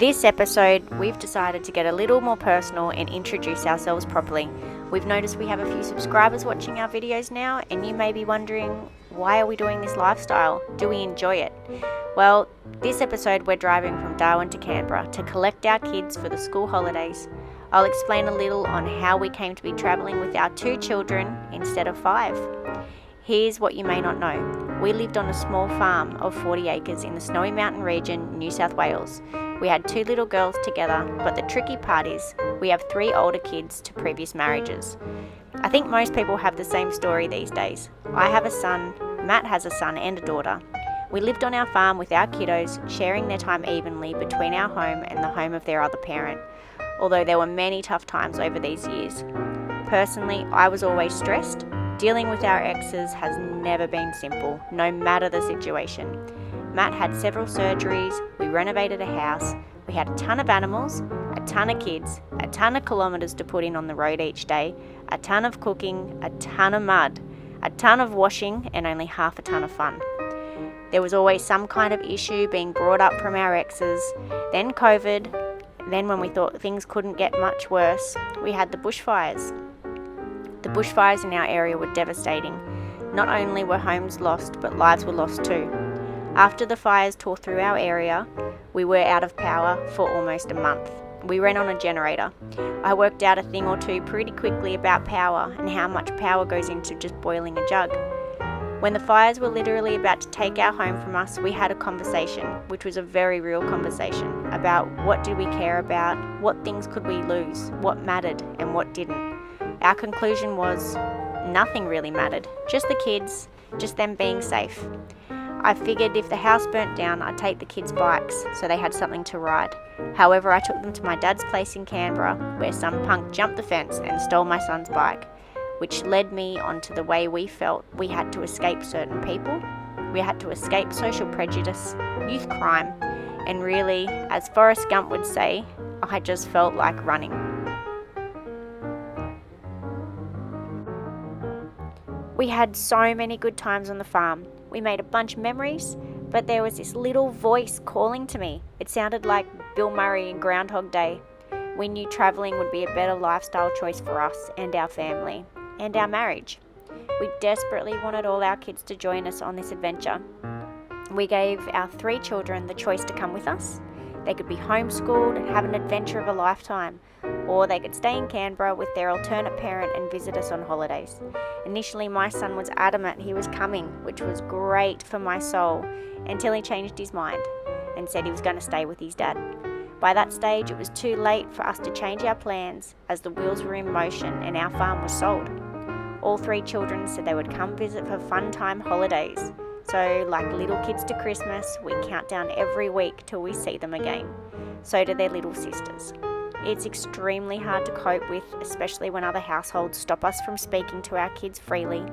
This episode, we've decided to get a little more personal and introduce ourselves properly. We've noticed we have a few subscribers watching our videos now, and you may be wondering, why are we doing this lifestyle? Do we enjoy it? Well, this episode we're driving from Darwin to Canberra to collect our kids for the school holidays. I'll explain a little on how we came to be travelling with our 2 children instead of 5. Here's what you may not know. We lived on a small farm of 40 acres in the Snowy Mountain region, New South Wales. We had 2 little girls together, but the tricky part is we have 3 older kids to previous marriages. I think most people have the same story these days. I have a son, Matt has a son and a daughter. We lived on our farm with our kiddos, sharing their time evenly between our home and the home of their other parent, although there were many tough times over these years. Personally, I was always stressed. Dealing with our exes has never been simple, no matter the situation. Matt had several surgeries, we renovated a house, we had a ton of animals, a ton of kids, a ton of kilometres to put in on the road each day, a ton of cooking, a ton of mud, a ton of washing, and only half a ton of fun. There was always some kind of issue being brought up from our exes, then COVID, then when we thought things couldn't get much worse, we had the bushfires. The bushfires in our area were devastating. Not only were homes lost, but lives were lost too. After the fires tore through our area, we were out of power for almost a month. We ran on a generator. I worked out a thing or two pretty quickly about power and how much power goes into just boiling a jug. When the fires were literally about to take our home from us, we had a conversation, which was a very real conversation, about what did we care about, what things could we lose, what mattered and what didn't. Our conclusion was nothing really mattered, just the kids, just them being safe. I figured if the house burnt down, I'd take the kids' bikes so they had something to ride. However, I took them to my dad's place in Canberra, where some punk jumped the fence and stole my son's bike, which led me onto the way we felt we had to escape certain people. We had to escape social prejudice, youth crime, and really, as Forrest Gump would say, I just felt like running. We had so many good times on the farm. We made a bunch of memories, but there was this little voice calling to me. It sounded like Bill Murray in Groundhog Day. We knew travelling would be a better lifestyle choice for us and our family, and our marriage. We desperately wanted all our kids to join us on this adventure. We gave our 3 children the choice to come with us. They could be homeschooled and have an adventure of a lifetime, or they could stay in Canberra with their alternate parent and visit us on holidays. Initially, my son was adamant he was coming, which was great for my soul, until he changed his mind and said he was going to stay with his dad. By that stage, it was too late for us to change our plans, as the wheels were in motion and our farm was sold. All 3 children said they would come visit for fun time holidays. So, like little kids to Christmas, we count down every week till we see them again. So do their little sisters. It's extremely hard to cope with, especially when other households stop us from speaking to our kids freely.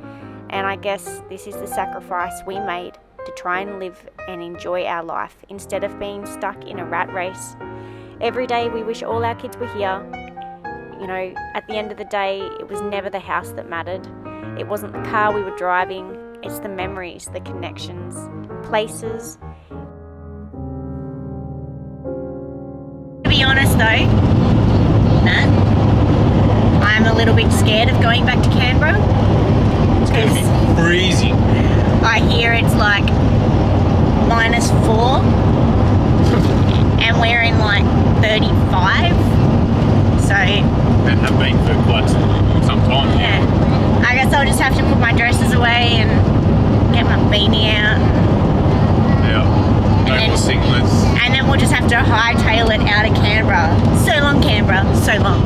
And I guess this is the sacrifice we made to try and live and enjoy our life instead of being stuck in a rat race. Every day we wish all our kids were here. You know, at the end of the day, it was never the house that mattered. It wasn't the car we were driving. It's the memories, the connections, places. To be honest though, Matt, I'm a little bit scared of going back to Canberra. It's going to be freezing. I hear it's like -4 and we're in like 35. So... And have been for quite some time. Yeah. I guess I'll just have to put my dresses away and get my beanie out. Yeah. No more singlets. And then we'll just have to hightail it out of Canberra. So long, Canberra. So long.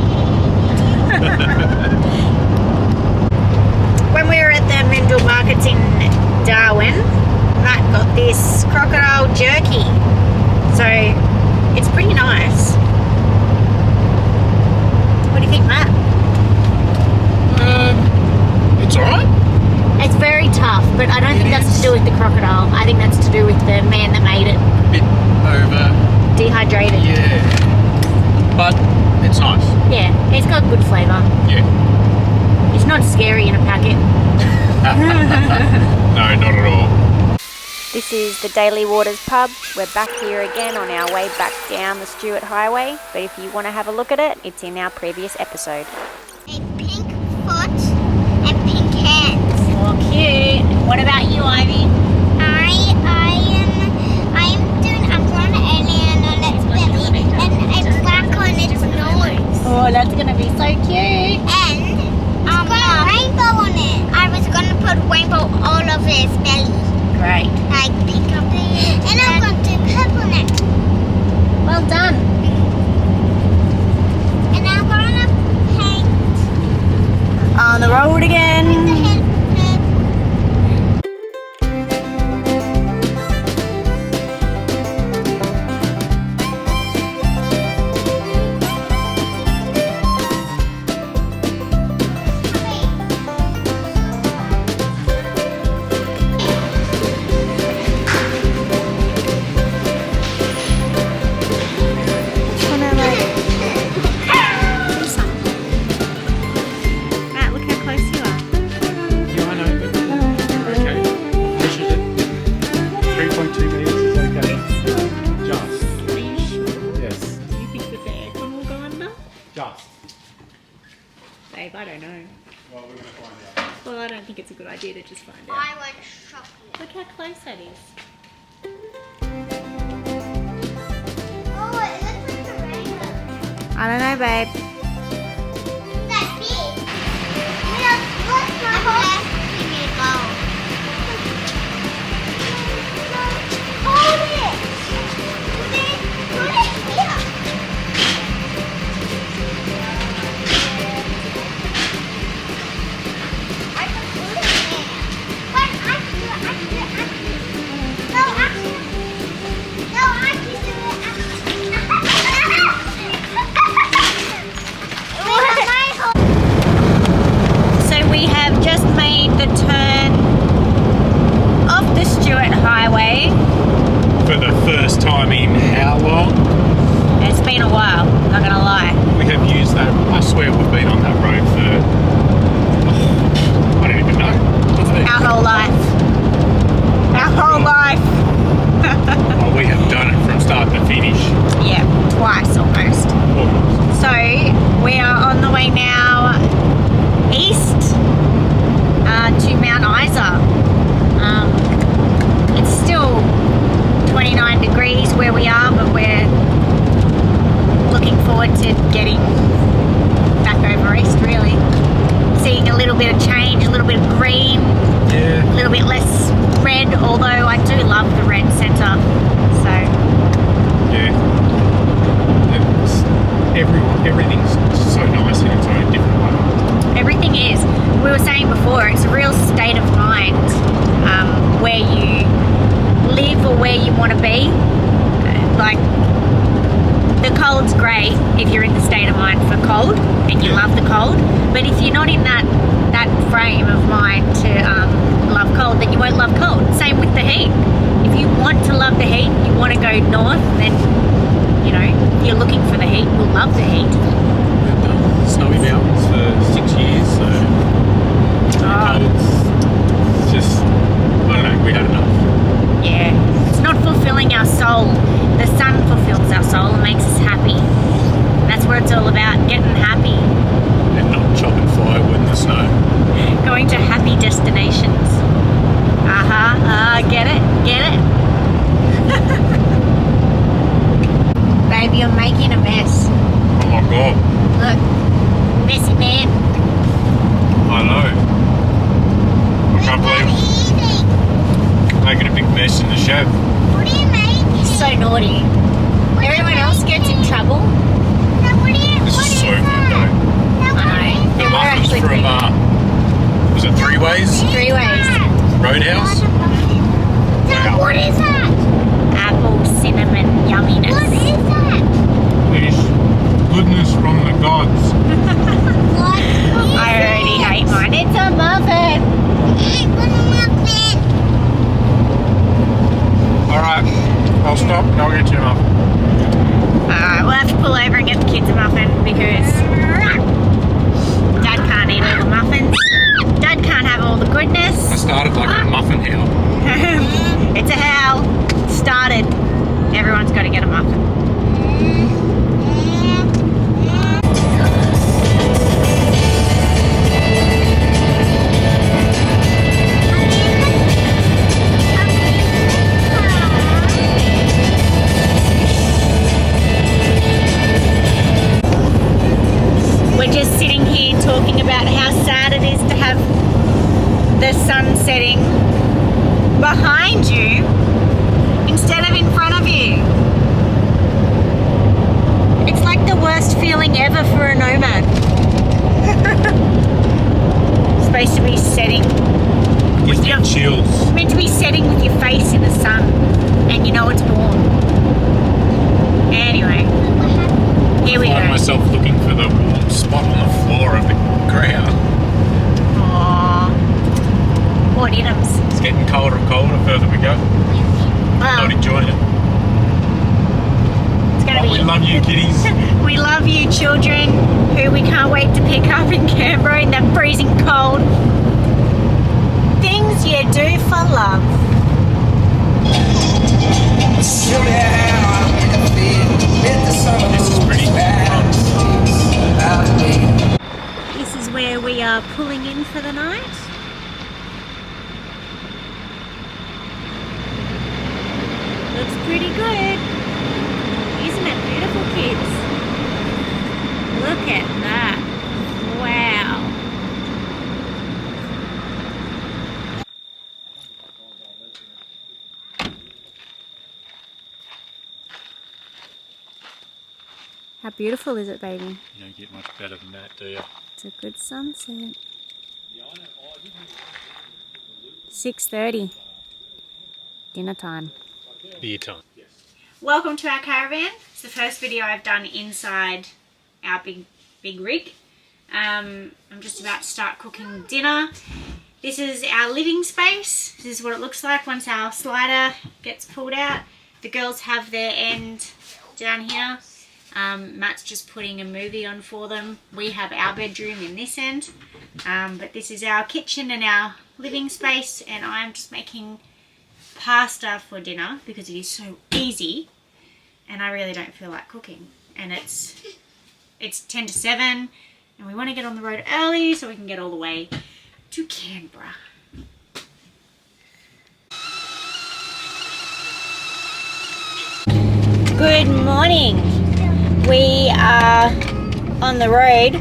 When we were at the Mendel markets in Darwin, Matt got this crocodile jerky. So it's pretty nice. What do you think, Matt? It's alright. It's very tough, but I don't think that's to do with the crocodile. I think that's to do with the man that made it. A bit over... Dehydrated. Yeah. But it's nice. Yeah, it's got good flavour. Yeah. It's not scary in a packet. No, not at all. This This is the Daily Waters pub. We're back here again on our way back down the Stuart Highway, but if you want to have a look at it, it's in our previous episode. A pink foot and pink hands. Oh, cute. What about you, Ivy? I'm drawing an alien on its belly and a black on its nose. Oh, that's gonna be so cute. And it's got a rainbow on it. I was gonna put rainbow all over its belly. Great. Like pink up there. And I'm gonna do purple next. Well done. And I'm gonna paint On the road again. the head. Matt, look how close you are. Yeah, I know. But okay. Measured it. 3.2 meters is okay. Just. Are you sure? Yes. Do you think that the aircon will go under? Just. Babe, I don't know. Well, we're going to find out. Well, I don't think it's a good idea to just find out. I want chocolate. Look how close that is. Oh, it looks like a rainbow. I don't know, babe. That big. Look, Mama. Give me a go. Hold it. Put it here. I can put it there. But I can do it. No, I can do it. So we have just made the turn off the Stuart Highway. For the first time in how long? It's been a while, not gonna lie. We have used that. I swear we've been on that road for. I don't even know. What's it? Our whole life. Our whole life. Oh, we have done it from start to finish. Yeah, twice almost. Almost. So we are on the way now east to Mount Isa. It's still 29 degrees where we are, but we're looking forward to getting back over east, really. Seeing a little bit of change, a little bit of green, Yeah. a little bit less red, although I do love the red centre. So Yeah. Everything's so nice in its own different way. everything is. We were saying before, it's a real state of mind where you live or where you want to be. Like, the cold's great if you're in the state of mind for cold and you Yeah. love the cold. But if you're not in that frame of mind to love cold, then you won't love cold. Same with the heat. If you want to love the heat, you want to go north, then, you know, you're looking for the heat, you'll love the heat. We've done snowy mountains for 6 years, so it's just, I don't know, we had enough. Yeah, it's not fulfilling our soul. The sun fulfills our soul and makes us happy. That's what it's all about, getting happy. And not chopping firewood in the snow. Going to happy destinations. Get it? Get it? Baby, you're making a mess. Oh my god, Look, messy man. I know. I can't believe making a big mess in the Chev. What are you making? So naughty. Everyone else gets in trouble. This is so good though. I know. They The were muffins actually from, pretty good. was it Three Ways? 3 ways. Roadhouse? Wow. What is that? Apple cinnamon yumminess. What is that? It is goodness from the gods. What is I already hate mine. It's a muffin. Alright, I'll stop and I'll get you a muffin. Alright, we'll have to pull over and get the kids a muffin because Dad can't eat all the muffins. Dad can't have all the goodness. I started like a muffin howl. It's a house. about how sad it is to have the sun setting behind you instead of in front of you. It's like the worst feeling ever for a nomad. It's supposed to be setting Gives me chills. It's meant to be setting with your face in the sun, and you know it's warm. Anyway, here we I find go. myself looking for the warm spot on the floor of the ground. Aww. What items? It's getting colder and colder the further we go. Well, Not enjoying it. it's gonna Oh, we be. love you, kiddies. We love you, children, who we can't wait to pick up in Canberra in that freezing cold. Things you do for love. This is pretty fun. This is where we are pulling in for the night. Looks pretty good. Isn't it beautiful, kids? Look at that. Wow. How beautiful is it, baby? You don't get much better than that, do you? It's a good sunset. 6:30. Dinner time. Beer time. Welcome to our caravan. It's the first video I've done inside our big rig. I'm just about to start cooking dinner. This is our living space. This is what it looks like once our slider gets pulled out. The girls have their end down here. Matt's just putting a movie on for them. We have our bedroom in this end. But this is our kitchen and our living space, and I'm just making pasta for dinner because it is so easy and I really don't feel like cooking. And it's 10 to 7 and we want to get on the road early so we can get all the way to Canberra. Good morning. We are on the road.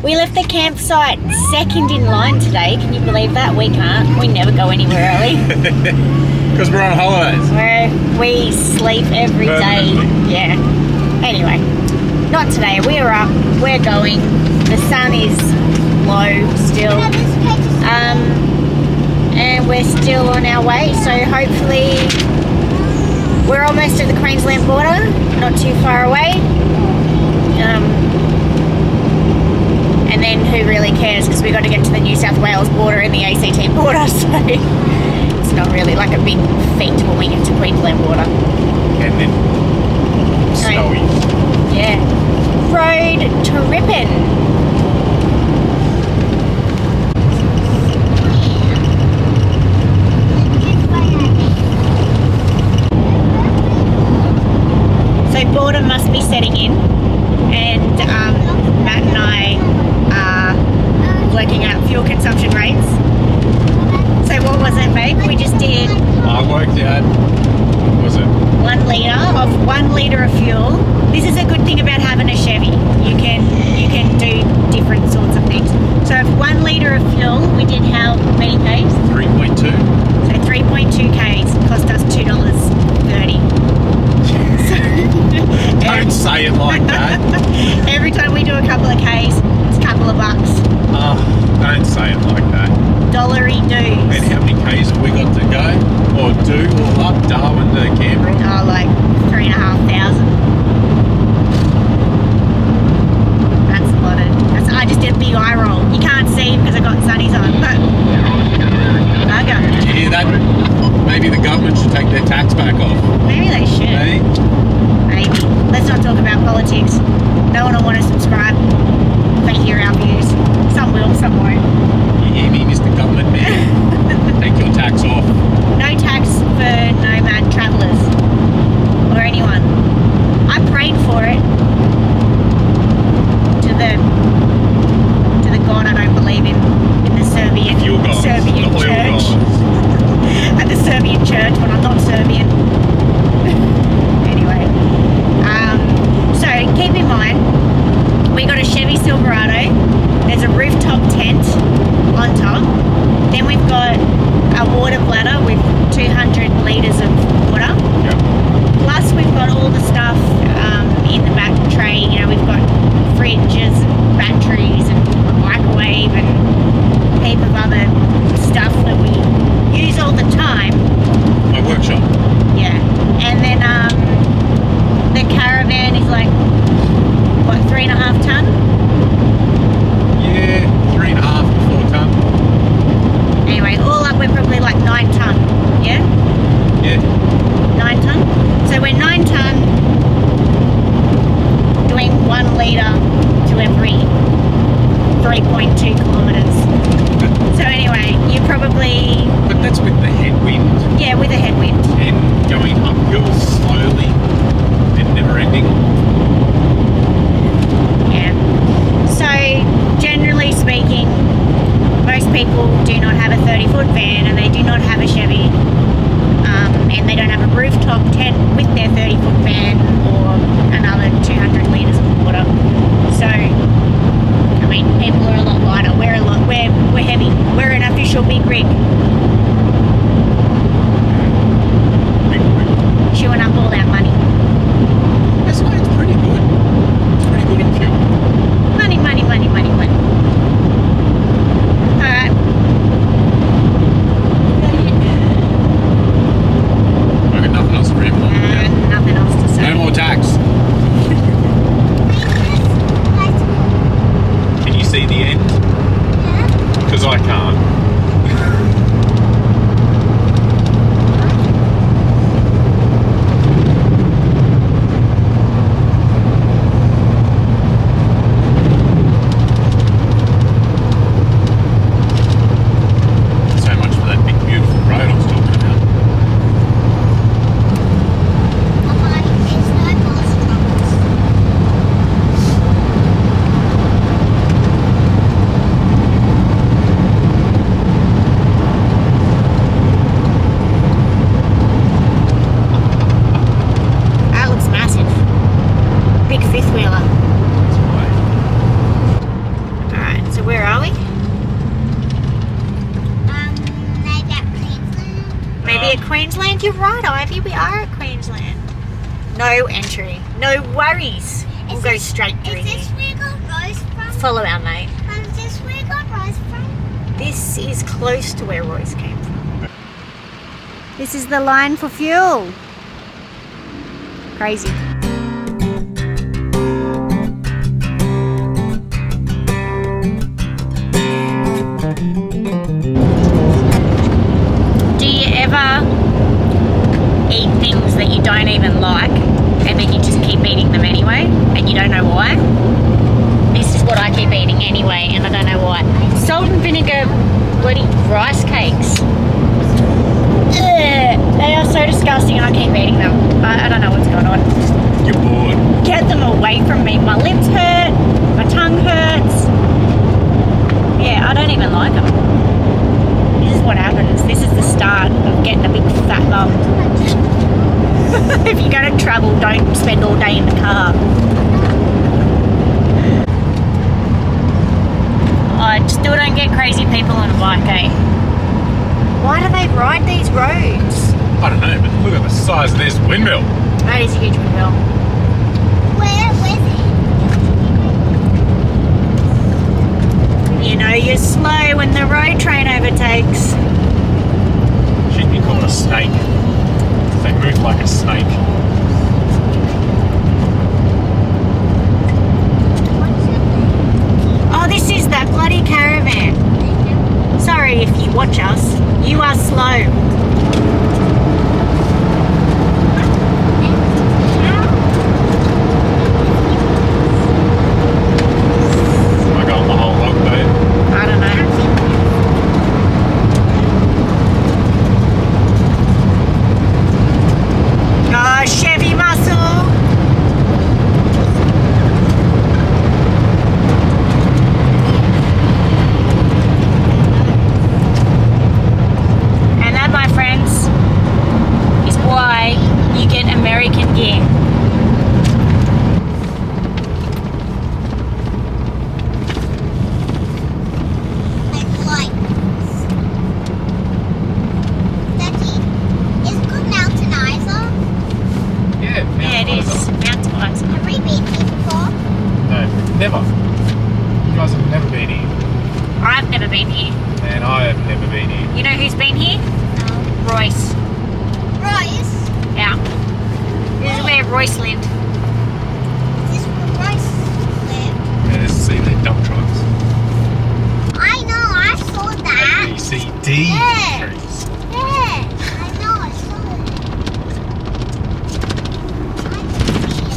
We left the campsite second in line today. Can you believe that? We can't. We never go anywhere early. Because we're on holidays. We sleep every day. Permanently. Yeah. Anyway, not today. We're up. We're going. The sun is low still. And we're still on our way. So hopefully we're almost at the Queensland border. Not too far away. And then who really cares, because we got to get to the New South Wales border and the ACT border, so it's not really like a big feat when we get to Queensland border. And then snowy. Yeah. Road trippin'. So border must be setting in, and Matt and I are working out fuel consumption rates. So what was it, babe? We just did I worked out, what was it? 1 litre of fuel. This is a good thing about having a Chevy. You can do different sorts of things. So if 1 litre of fuel, we did how many Ks? 3.2. So 3.2 Ks cost us $2.30. Don't say it like that. Every time we do a couple of Ks, it's a couple of bucks. Oh, don't say it like that. Dollary dues. And how many Ks have we got to go? Or do all up Darwin to Canberra? Oh, like 3,500. That's a lot of. I just did a big eye roll. You can't see because I got sunnies on, but bugger. Did you hear that? Maybe the government should take their tax back off. Maybe they should. Hey? Maybe. Let's not talk about politics. No one will want to subscribe if they hear our views. Some will, some won't. You hear me, Mr. Government Man? Take your tax off. No tax for nomad travellers or anyone. I prayed for it to the God I don't believe tent on top. Then we've got a water bladder with 200 litres of water. Yeah. Plus we've got all the stuff in the back tray. You know, we've got fridges, batteries and a microwave and a heap of other stuff that we use all the time. My workshop. Yeah. And then the caravan is like, what, 3.5 tonne? Yeah, 3.5 to 4 tonne. Anyway, all up we're probably like 9 tonne. Yeah? Yeah. 9 tonne. So we're 9 tonne doing 1 litre to every 3.2 kilometres. So anyway, you probably... But that's with the headwind Yeah, with a headwind. and going uphill slowly and never ending. Yeah. So generally speaking, most people do not have a 30-foot van and they do not have a Chevy. And they don't have a rooftop tent with their 30-foot van or another 200 litres of water. So, I mean, people are a lot lighter. We're heavy. We're an official big rig, Big wheel. chewing up all that money. That's why it's pretty good. It's pretty good on fuel. Money, money, money, money, money. All right. I've got nothing else to ramble on. Nothing else to say. No more tax. Can you see the end? Because I can't. So much for that big beautiful road I was talking about. That looks massive. Big fifth wheeler. Alright, so where are we? Maybe at Queensland? You're right, Ivy, we are at Queensland. No entry. No worries. We'll go straight through Is this here. where you got Rose from? Follow our mate. Is this where you got Rose from? This is close to where Royce came from. This is the line for fuel. Crazy. Do you ever eat things that you don't even like and then you just keep eating them anyway and you don't know why? This is what I keep eating anyway and I don't know why. Salt and vinegar bloody rice cakes. Ugh, they are so disgusting and I keep eating them. I don't know what's going on. You're bored. Get them away from me. My lips hurt, my tongue hurts. Yeah, I don't even like them. This is what happens. This is the start of getting a big fat bum. If you're going to travel, don't spend all day in the car. I still don't get crazy people on a bike, eh? Why do they ride these roads? I don't know, but look at the size of this windmill. That is a huge windmill. Where's it? You know you're slow when the road train overtakes. Should be called a snake. They move like a snake. Oh, this is that bloody caravan. Sorry if you watch us. You are slow. Am I going the whole log though? I don't know. Oh, Chevy muscle. And that never been here. And I have never been here. You know who's been here? Royce. Royce. Yeah. This is where Royce lived. This is where Royce lived. And let's see the dump trucks. I know, I saw that. A, B, C, D Yeah. trees. Yeah, I know, I saw it.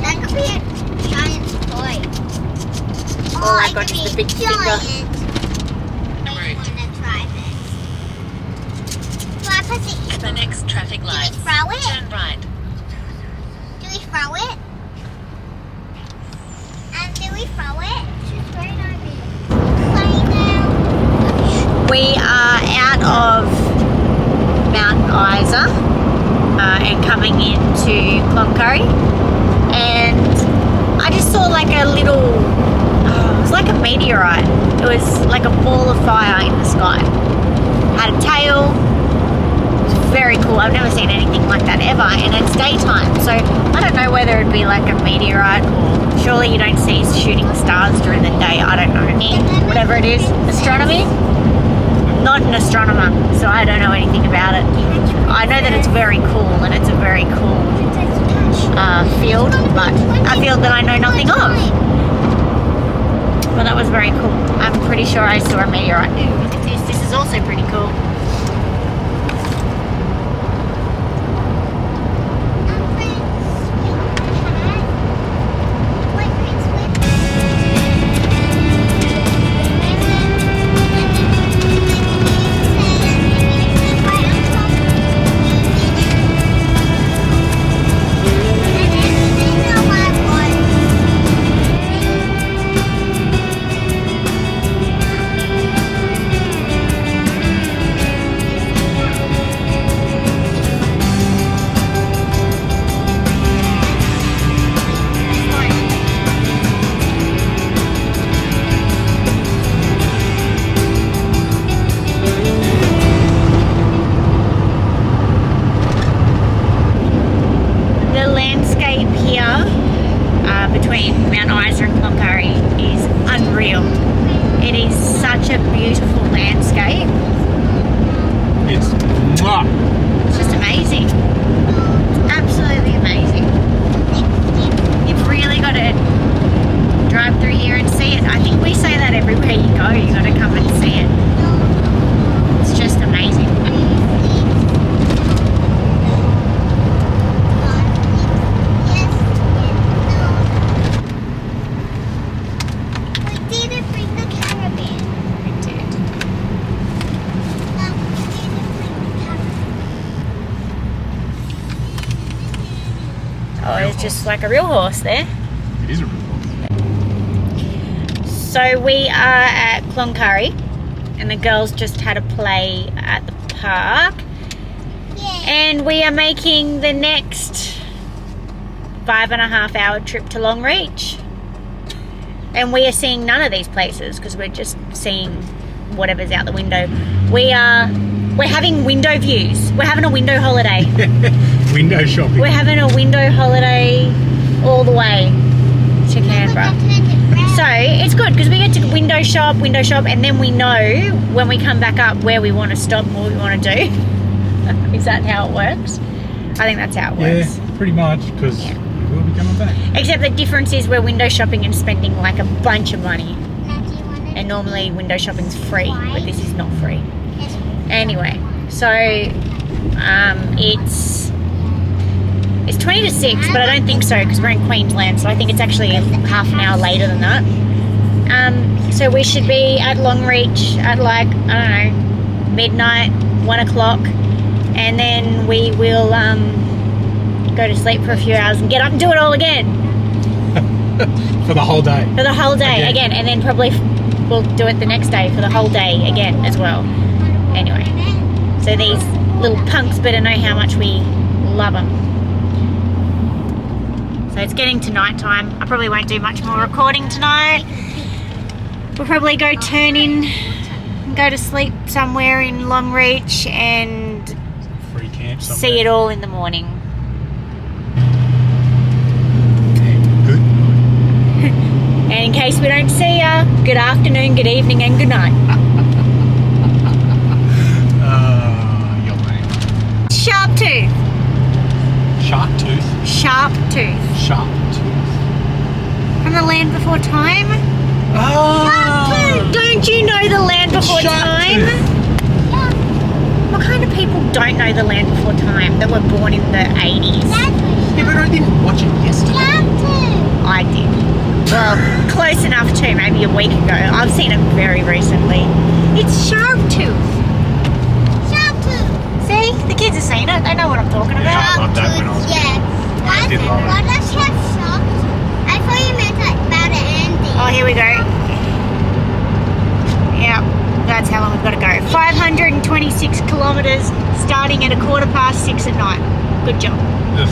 That could be a giant toy. All I it got could is be the big finger. giant. I want to try this. So I press it. The next traffic light. Do we throw it? Turn right. Do we throw it? And do we throw it? She's right on me. Play now. We are out of Mount Isa and coming into Cloncurry, and I just saw like a little, it was like a meteorite. It was like a ball of fire in the sky. Had a tail. It was very cool. I've never seen anything like that ever, and it's daytime, so I don't know whether it'd be like a meteorite or surely you don't see shooting stars during the day. I don't know. Whatever it is, astronomy. Not an astronomer, so I don't know anything about it. I know that it's very cool, and it's a very cool field, but a field that I know nothing of. Well, that was very cool. I'm pretty sure I saw a meteorite. Ooh, look at this. This is also pretty cool. Between Mount Isa and Cloncurry is unreal. It is such a beautiful landscape. It's mwah. It's just amazing. It's absolutely amazing. You've really got to drive through here and see it. I think we say that everywhere you go, you got to come and see it. It's just amazing. Oh, it's just like a real horse there. It is a real horse. So we are at Cloncurry, and the girls just had a play at the park. Yeah. And we are making the next 5.5 hour trip to Longreach. And we are seeing none of these places because we're just seeing whatever's out the window. We're having window views. We're having a window holiday. Window shopping. We're having a window holiday all the way to Canberra. So it's good because we get to window shop, and then we know when we come back up where we want to stop and what we want to do. Is that how it works? I think that's how it works. Yeah, pretty much, because Yeah. we'll be coming back. Except the difference is we're window shopping and spending like a bunch of money. And normally window shopping's free, but this is not free. Anyway, so it's 20 to 6, but I don't think so because we're in Queensland, so I think it's actually half an hour later than that. So we should be at Longreach at like, I don't know, midnight, 1 o'clock, and then we will go to sleep for a few hours and get up and do it all again. For the whole day. For the whole day again, and then probably we'll do it the next day for the whole day again as well. Anyway, so these little punks better know how much we love them. So it's getting to night time. I probably won't do much more recording tonight. We'll probably go turn in and go to sleep somewhere in Longreach and Free camp somewhere. see it all in the morning. Good night. And in case we don't see ya, good afternoon, good evening and good night. don't know the land before time, that were born in the 80s. Yeah, but I didn't watch it yesterday. I did. Well, close enough to maybe a week ago. I've seen it very recently. It's Shark Tooth. See, the kids have seen it. They know what I'm talking about. I loved that when I was I did love it. what does she have shark tooth? I thought you meant like about an ending. Oh, here we go. Yep, that's how long we've got to go. 526 kilometres, starting at 6:15 at night. Good job. Ugh.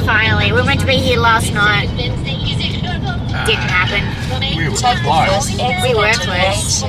Finally, we were meant to be here last night. Didn't happen. We were close. We were close.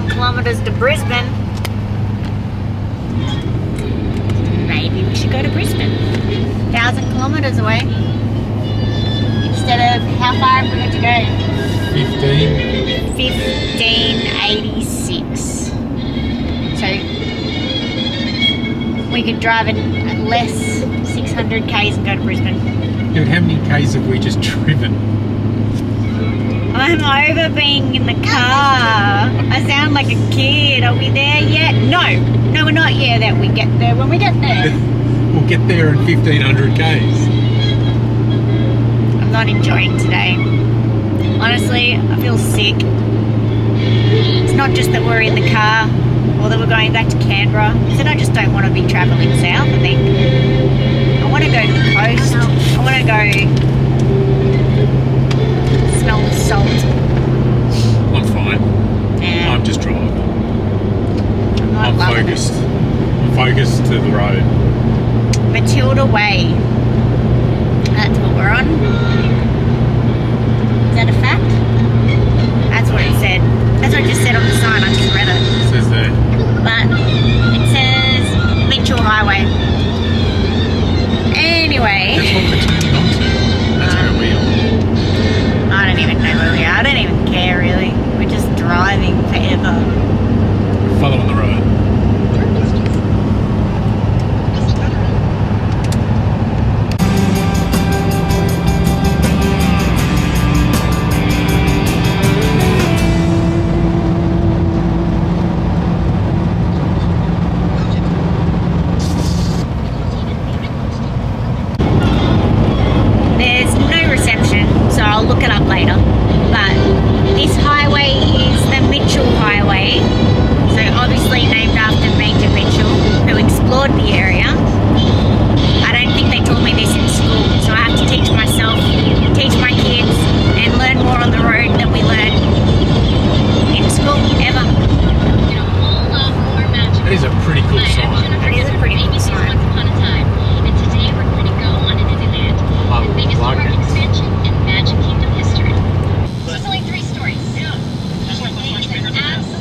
Kilometres to Brisbane. Maybe we should go to Brisbane. 1,000 kilometres away. Instead of, how far have we got to go? 1586. So we could drive in less 600 k's and go to Brisbane. Yeah, but how many k's have we just driven? I'm over being in the car. I sound like a kid. Are we there yet? No, we're not yet. That we get there when we get there. We'll get there in 1,500 Ks. I'm not enjoying today. Honestly, I feel sick. It's not just that we're in the car or that we're going back to Canberra. It's that I just don't want to be travelling south, I think. I want to go to the coast. I want to go smell the salt. I'm fine. Yeah. I'm just driving. I'm I'm focused. I'm focused to the road. Matilda Way. That's what we're on. Is that a fact? That's what it said. That's what it just said on the sign. I just read it. It says there. But it says Mitchell Highway. Anyway. That's what we're turning on to. That's where we are. I don't even know where we are. I don't even care really. We're just driving forever. Following the road. There's no reception, so I'll look it up later. But this highway is the Mitchell Highway. So obviously named after Major Mitchell, who explored the area. I don't think they taught me this in school, so I have to teach myself, teach my kids, and learn more on the road than we learn in school ever. That is a pretty cool sign. It is a pretty cool sign. I like it.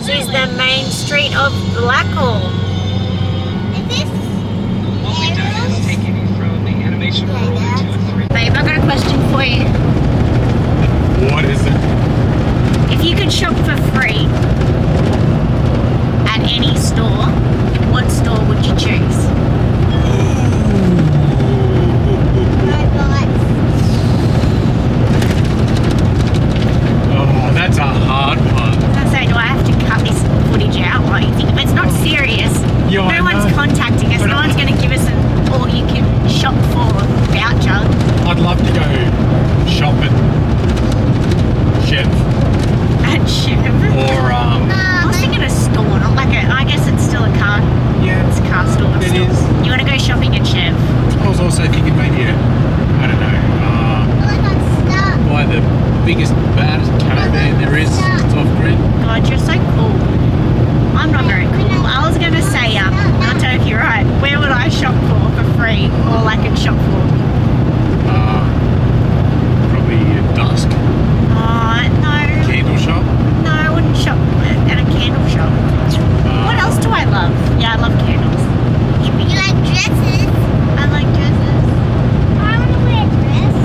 This is the main street of Blackhall. Is this arrows? Babe, I've got a question for you. What is it? If you could shop for free at any store, what store would you choose? Robots. Oh, that's a hard one. I say, do I have to cut this footage out while you think? If it's not serious, Yeah, I no one's know. contacting us. But No one's going to give us an all-you-can-shop for voucher. I'd love to go shopping. Chev. At Chev. Or, I was thinking a store, not like a. I guess it's still a car. yeah, It's a car store. it still. is. You want to go shopping at Chev? I was also thinking maybe, I don't know, Look, I'm stuck. buy the biggest, baddest caravan there is. It's off grid. God, you're so cool. I'm not very cool. I was going to say, I'll tell you right. Where would I shop for free? All I could shop for? Probably dusk. Oh, no. Candle shop. No, I wouldn't shop at a candle shop. What else do I love? Yeah, I love candles. You like dresses? I like dresses. I want to wear a dress.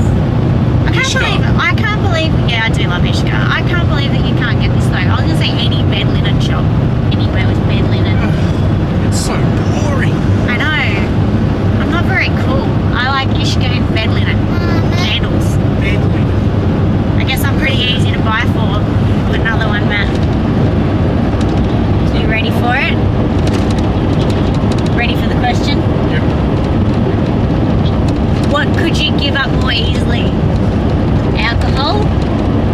I can't believe, yeah, I do love Ishka. I can't believe that you can't get this though. I was going to say any bed linen shop. Anywhere with bed linen. It's so boring. I know. I'm not very cool. I like Ishka and bed linen. Candles. Badly. I guess I'm pretty easy to buy for. Put another one, Matt. So you ready for it? Ready for the question? Yep. What could you give up more easily? Alcohol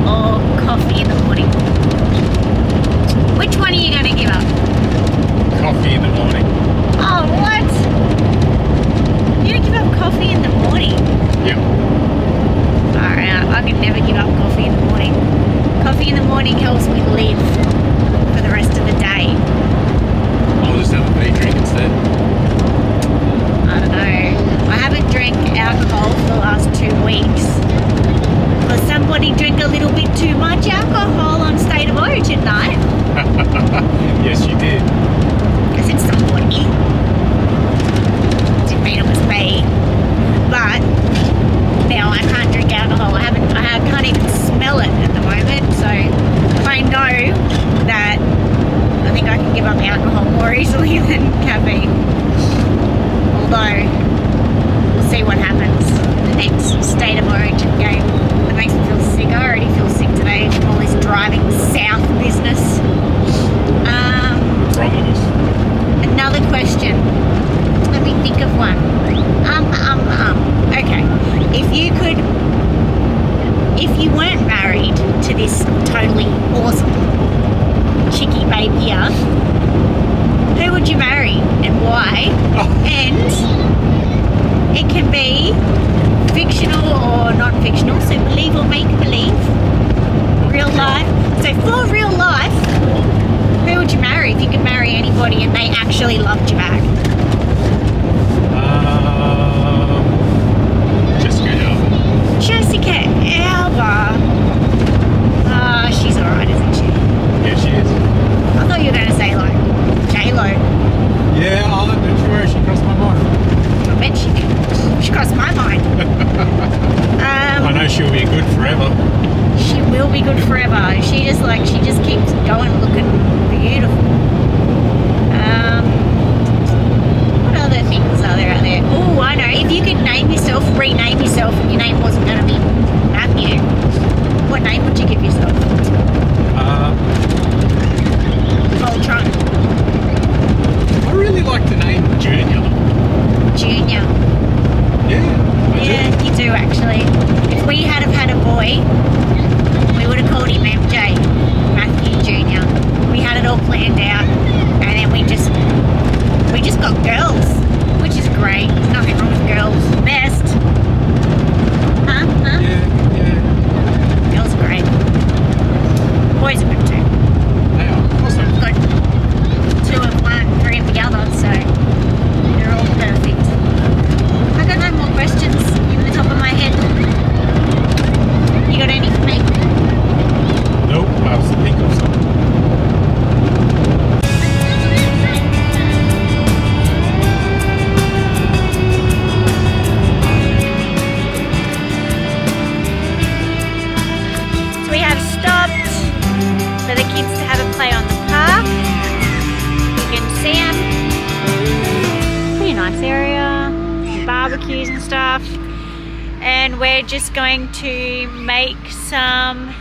or coffee in the morning? Which one are you going to give up? Coffee in the morning. Oh, what? You're going to give up coffee in the morning? Yep. or non-fictional, so believe or make believe. Real life. So for real life, who would you marry if you could marry anybody and they actually loved you back? Jessica Alba. She's alright, isn't she? Yeah, she is. I thought you were going to say like J-Lo. Yeah, I'll let you where she crossed my mind. I bet she did. She crossed my mind. I know she'll be good forever. She will be good forever. She just keeps going, looking beautiful. What other things are there out there? Oh, I know. If you could rename yourself, and your name wasn't going to be Matthew, what name would you give yourself? Voltron. I really like the name Junior. Junior. Yeah, I You do actually. If we had have had a boy, we would have called him MJ, Matthew Junior. We had it all planned out, and then we just got girls, which is great. Nothing wrong with girls. Best. Huh? Yeah. Girls are great. Boys are good too. They are. Awesome. Good. 2 of one, 3 of the other, so they're all perfect. I got no more questions in the top of my head. You got any for me? Nope, I was thinking of something. So we have stopped for the kids to have a play on the park. You can see them. Pretty nice area. Barbecues and stuff. And we're just going to make some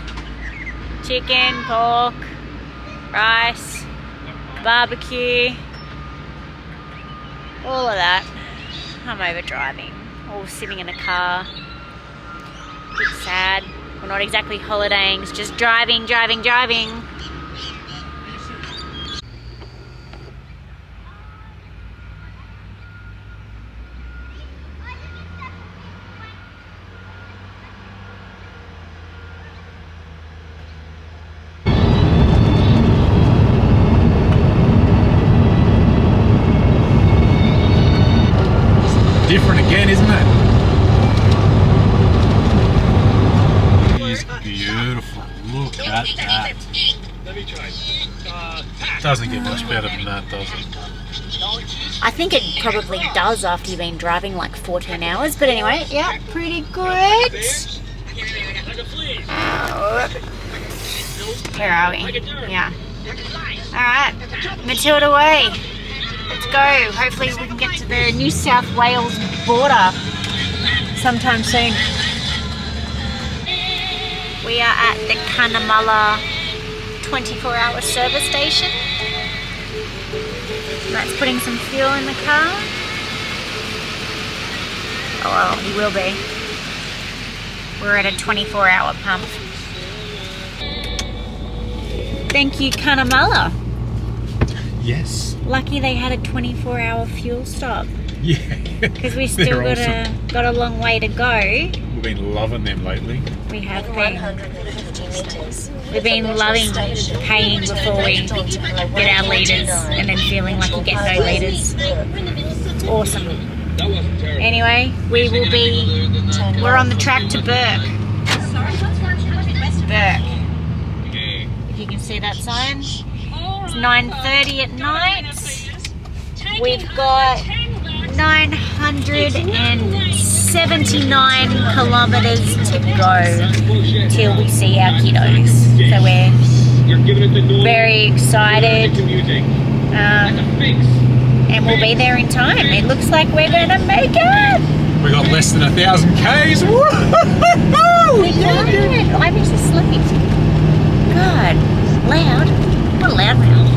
chicken, pork, rice, barbecue, all of that. I'm over driving, all sitting in a car. Bit sad. We're not exactly holidaying, it's just driving. Different again, isn't it? It is beautiful. Look at that. Doesn't get much better than that, does it? I think it probably does after you've been driving like 14 hours, but anyway, yeah, pretty good. Where are we? Yeah. Alright, Matilda Way. Let's go. Hopefully we can get to the New South Wales border sometime soon. We are at the Cunnamulla 24-hour service station. Matt's putting some fuel in the car. Oh well, he will be. We're at a 24-hour pump. Thank you, Cunnamulla. Yes. Lucky they had a 24-hour fuel stop. Yeah. Because we still They're got a long way to go. We've been loving them lately. We have been. We've been loving paying before we get our litres and then feeling like you get no litres. It's awesome. Anyway, we're on the track to Burke. Burke. If you can see that sign. It's 9:30 at night. We've got 979 kilometres to go till we see our kiddos. So we're very excited. And we'll be there in time. It looks like we're going to make it. We got less than 1,000 Ks. Woo-hoo-hoo! We got it. I'm just asleep. God, loud. What a loud mouth.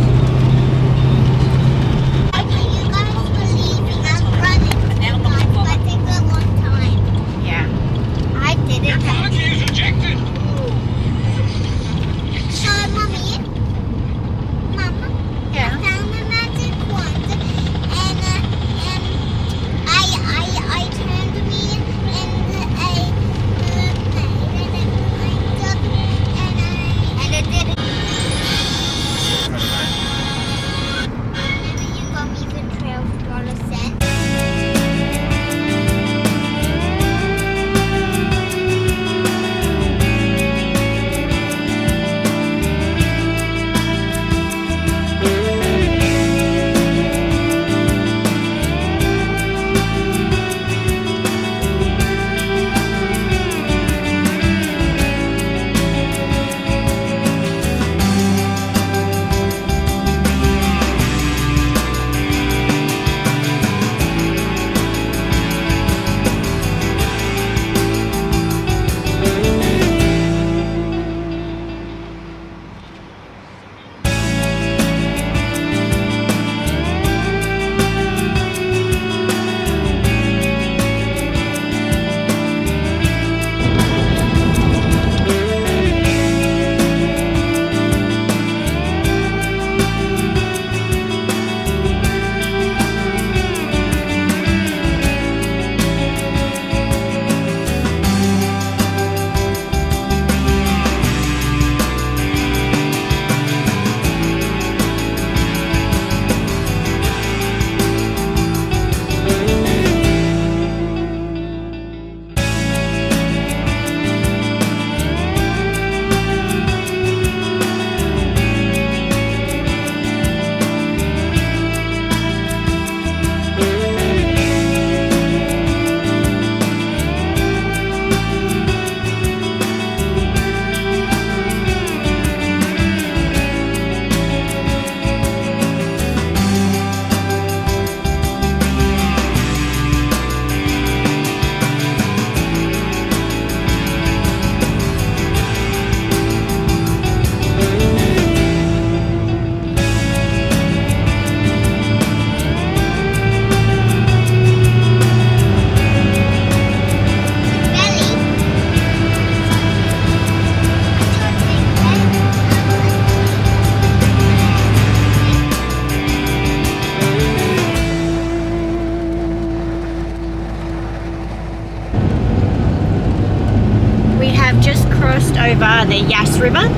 have just crossed over the Yass River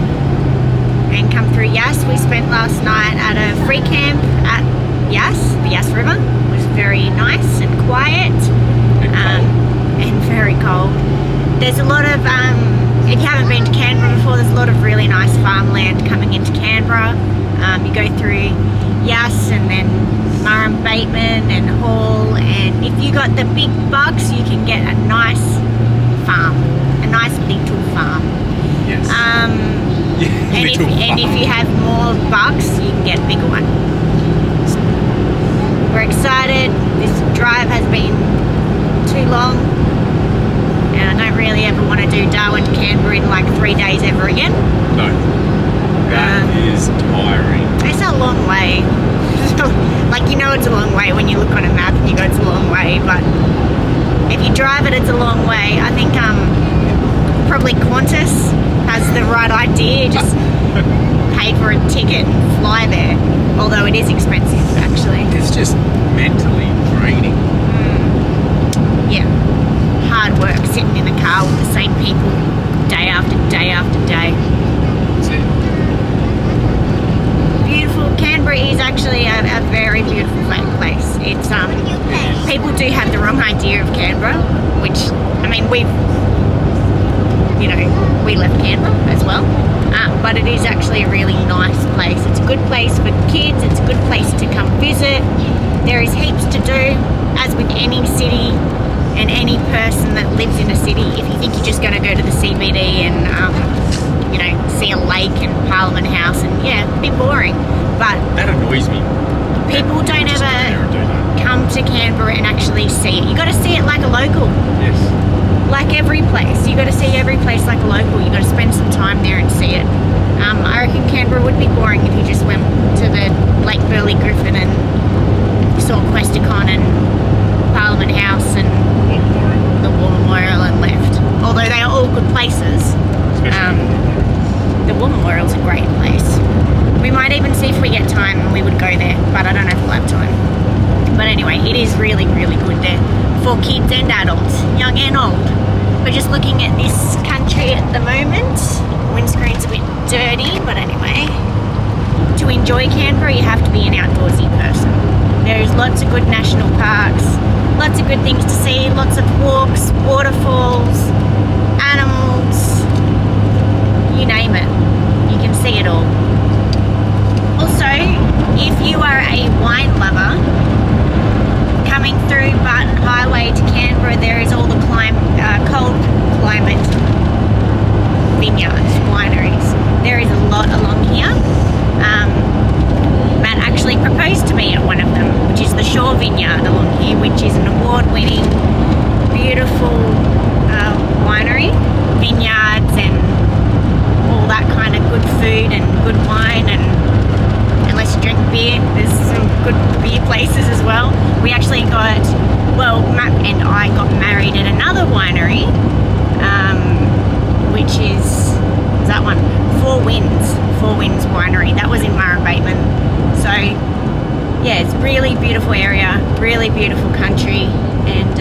and come through Yass. We spent last night at a free camp at Yass, the Yass River. It was very nice and quiet and very cold. There's a lot of, if you haven't been to Canberra before, there's a lot of really nice farmland coming into Canberra. You go through Yass and then Murrum Bateman and Hall, and if you got the big bucks, you can get a nice farm, a nice little farm. Yes. And if you have more bucks, you can get a bigger one. We're excited. This drive has been too long, and I don't really ever want to do Darwin to Canberra in like 3 days ever again. No. That is tiring. It's a long way. Like, you know it's a long way when you look on a map and you go it's a long way, but if you drive it, it's a long way. I think probably Qantas has the right idea, just pay for a ticket and fly there, although it is expensive actually. It's just mentally draining. Yeah, hard work sitting in the car with the same people day after day after day. That's it. Beautiful. Canberra is actually a very beautiful place. It's people do have the wrong idea of Canberra, which, I mean, we left Canberra as well, but it is actually a really nice place. It's a good place for kids, it's a good place to come visit. There is heaps to do, as with any city and any person that lives in a city. If you think you're just going to go to the CBD and see a lake and Parliament House, and yeah, a bit boring, but That annoys me. people don't Just go there and do ever that. come to Canberra and actually see it. You got to see it like a local. Yes. Like every place, you got to see every place like a local. You got to spend some time there and see it. I reckon Canberra would be boring if you just went to the Lake Burley Griffin and saw Questacon and Parliament House and the War Memorial and left. Although they are all good places. The War Memorial's a great place. We might even see if we get time and we would go there, but I don't know if we'll have time. But anyway, it is really, really good there for kids and adults, young and old. We're just looking at this country at the moment. Windscreen's a bit dirty, but anyway. To enjoy Canberra, you have to be an outdoorsy person. There's lots of good national parks, lots of good things to see, lots of walks, waterfalls, animals, you name it. You can see it all. Also, if you are a wine lover, coming through Barton Highway to Canberra, there is all the cold climate vineyards, wineries. There is a lot along here. Matt actually proposed to me at one of them, which is the Shore Vineyard along here, which is an award-winning, beautiful winery, vineyards and all that kind of good food and good wine, and unless you drink beer, there's some good beer places as well. We actually Matt and I got married at another winery, which is that one, Four Winds Winery. That was in Murrum Bateman. So yeah, it's really beautiful area, really beautiful country, and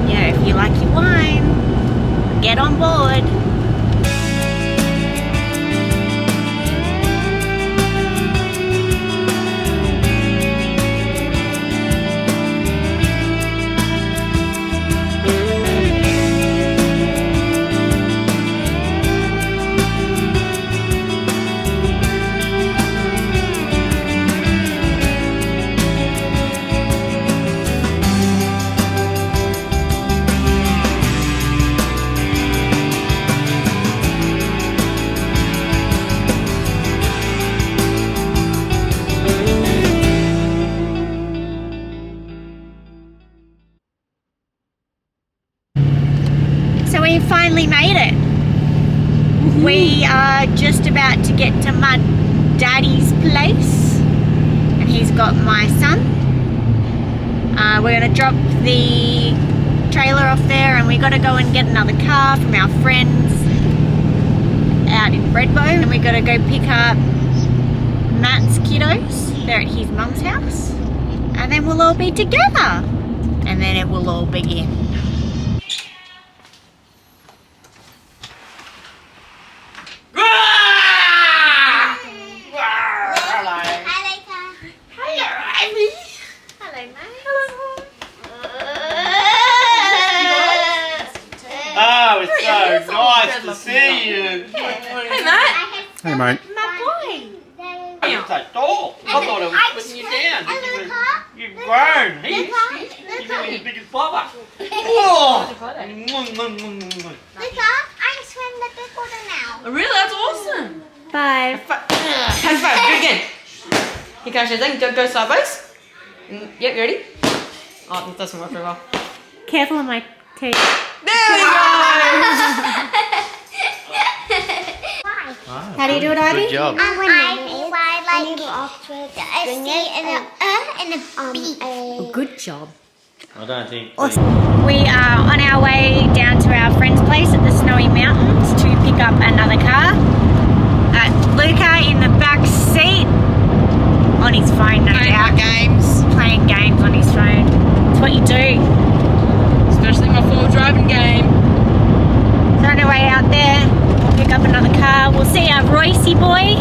yeah, if you like your wine, get on board. So we finally made it. We are just about to get to my daddy's place, and he's got my son. We're going to drop the trailer off there, and we got to go and get another car from our friends out in Redbow, and we got to go pick up Matt's kiddos. They're at his mum's house, and then we'll all be together, and then it will all begin. Oh, it's so nice to see you. Hey, Matt. Hey, mate. My boy. You're so tall. I thought I was putting you down. You've grown. He's really as big as Bubba. Oh. Luca, I swim the big water now. Oh, really? That's awesome. 5. High five. Do it again. Here comes your thing. Go sideways. Yep, you ready? Oh, that doesn't work very well. Careful of my teeth. There we go. How do you do it, Ivy? Good job. I like a C and a B. Good job. I don't think. We are on our way down to our friend's place at the Snowy Mountains to pick up another car. Luca in the back seat on his phone, no doubt. Playing games on his phone. It's what you do. Especially my full driving game. So on our way out there, we'll pick up another car. We'll see our Riiiide boy.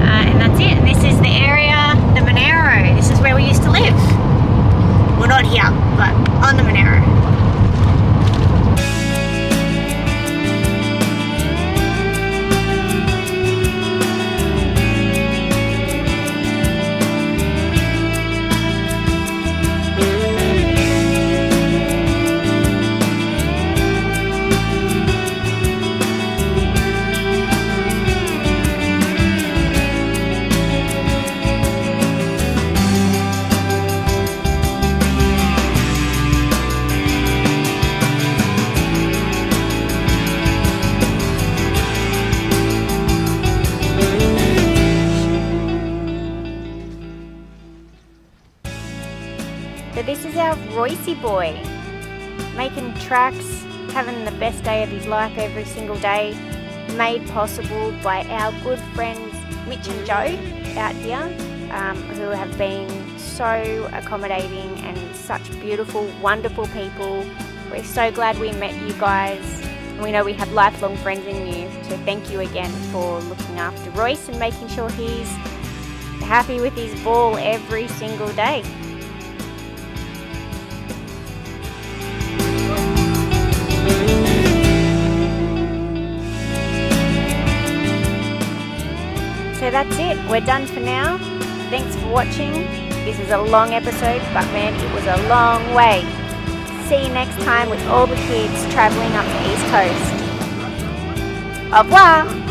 And that's it. And this is the area, the Monero. This is where we used to live. Well, not here, but on the Monero. So this is our Riiiide boy, making tracks, having the best day of his life every single day, made possible by our good friends Mitch and Joe out here, who have been so accommodating and such beautiful, wonderful people. We're so glad we met you guys. We know we have lifelong friends in you, so thank you again for looking after Royce and making sure he's happy with his ball every single day. So that's it, we're done for now. Thanks for watching. This is a long episode, but man, it was a long way. See you next time with all the kids travelling up the East Coast. Au revoir!